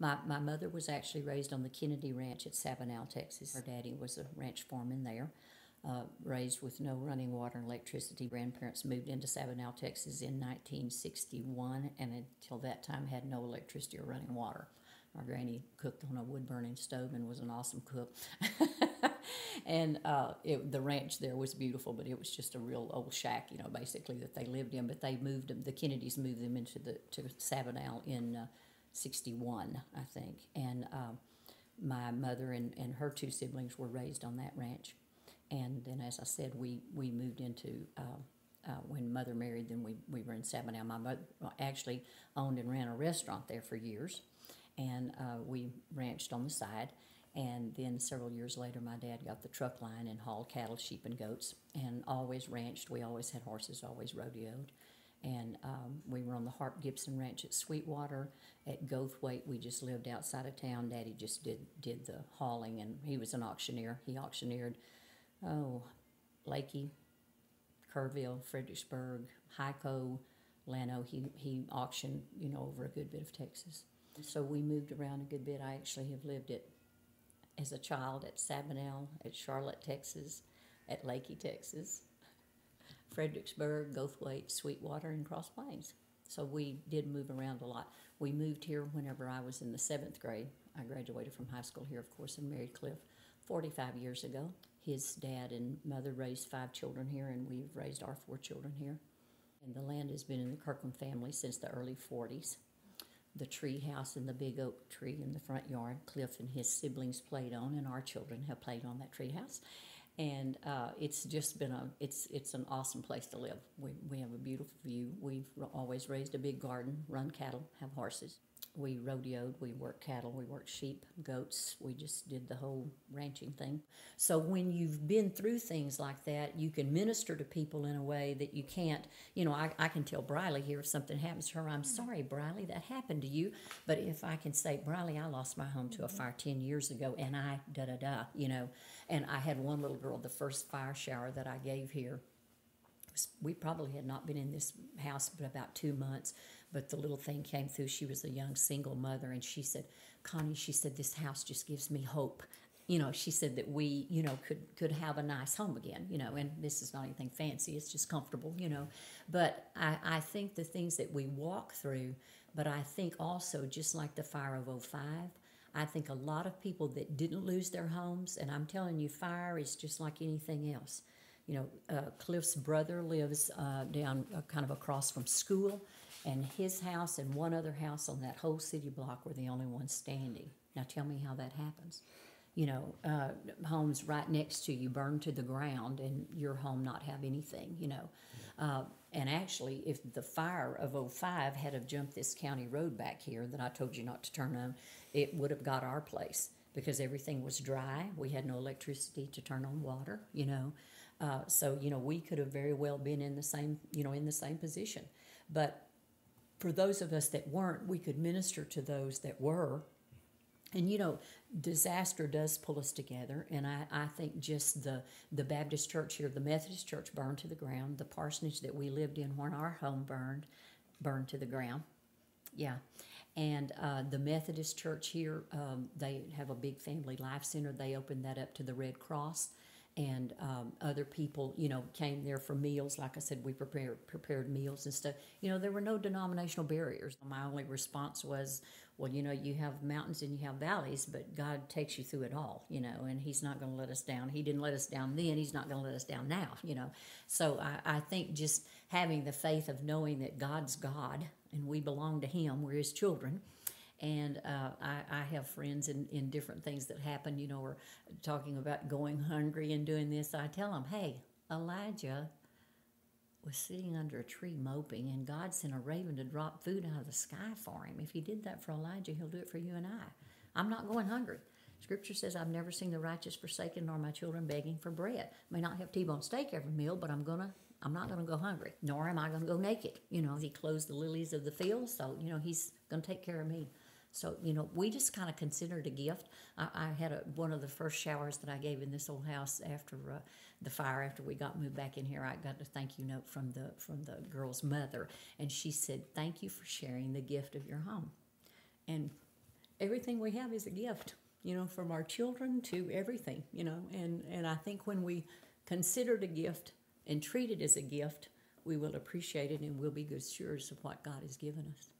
My mother was actually raised on the Kennedy Ranch at Sabinal, Texas. Her daddy was a ranch foreman there. Raised with no running water and electricity. Grandparents moved into Sabinal, Texas in 1961, and until that time had no electricity or running water. Our granny cooked on a wood-burning stove and was an awesome cook. And the ranch there was beautiful, but it was just a real old shack, basically that they lived in. But they moved them. The Kennedys moved them to Sabinal in 61, I think. And my mother and her two siblings were raised on that ranch. And then, as I said, we moved into, when Mother married, then we were in Sabinal. My mother actually owned and ran a restaurant there for years, and we ranched on the side. And then several years later, my dad got the truck line and hauled cattle, sheep, and goats, and always ranched. We always had horses, always rodeoed. And we were on the Harp Gibson Ranch at Sweetwater. At Gothwaite, we just lived outside of town. Daddy just did the hauling, and he was an auctioneer. He auctioneered Lakey, Kerrville, Fredericksburg, Hyco, Llano. He auctioned, over a good bit of Texas. So we moved around a good bit. I actually have lived as a child at Sabinal, at Charlotte, Texas, at Lakey, Texas, Fredericksburg, Gothwaite, Sweetwater, and Cross Plains. So we did move around a lot. We moved here whenever I was in the 7th grade. I graduated from high school here, of course, and married Cliff 45 years ago. His dad and mother raised 5 children here, and we've raised our 4 children here. And the land has been in the Kirkham family since the early 40s. The tree house and the big oak tree in the front yard, Cliff and his siblings played on, and our children have played on that tree house. And it's just been it's an awesome place to live. We have a beautiful view. We've always raised a big garden, run cattle, have horses. We rodeoed, we worked cattle, we worked sheep, goats. We just did the whole ranching thing. So when you've been through things like that, you can minister to people in a way that you can't, I can tell Briley here if something happens to her, I'm sorry, Briley, that happened to you. But if I can say, Briley, I lost my home to a fire 10 years ago, and I and I had one little girl, the first fire shower that I gave here, we probably had not been in this house but about 2 months, but the little thing came through. She was a young single mother, and she said, Connie, she said, this house just gives me hope. She said that we, could have a nice home again, and this is not anything fancy, it's just comfortable, But I think the things that we walk through, but I think also, just like the fire of '05, I think a lot of people that didn't lose their homes, and I'm telling you, fire is just like anything else. Cliff's brother lives down kind of across from school, and his house and one other house on that whole city block were the only ones standing. Now tell me how that happens. Homes right next to you burn to the ground, and your home not have anything, And actually, if the fire of '05 had have jumped this county road back here that I told you not to turn on, it would have got our place because everything was dry. We had no electricity to turn on water, So, we could have very well been in the same position. But for those of us that weren't, we could minister to those that were. And, disaster does pull us together. And I think just the Baptist church here, the Methodist church burned to the ground. The parsonage that we lived in when our home burned to the ground. Yeah. And the Methodist church here, they have a big family life center. They opened that up to the Red Cross. And other people, came there for meals. Like I said, we prepared meals and stuff. There were no denominational barriers. My only response was, well, you have mountains and you have valleys, but God takes you through it all, and He's not going to let us down. He didn't let us down then. He's not going to let us down now, So I think just having the faith of knowing that God's God and we belong to Him, we're His children. And I have friends in different things that happen, or talking about going hungry and doing this. I tell them, hey, Elijah was sitting under a tree moping, and God sent a raven to drop food out of the sky for him. If He did that for Elijah, He'll do it for you and I. I'm not going hungry. Scripture says, I've never seen the righteous forsaken nor my children begging for bread. May not have T-bone steak every meal, but I'm not going to go hungry, nor am I going to go naked. He clothes the lilies of the field, so, He's going to take care of me. So, we just kind of consider it a gift. I had one of the first showers that I gave in this old house after the fire, after we got moved back in here. I got a thank you note from the girl's mother, and she said, thank you for sharing the gift of your home. And everything we have is a gift, from our children to everything, and I think when we consider it a gift and treat it as a gift, we will appreciate it and we'll be good stewards of what God has given us.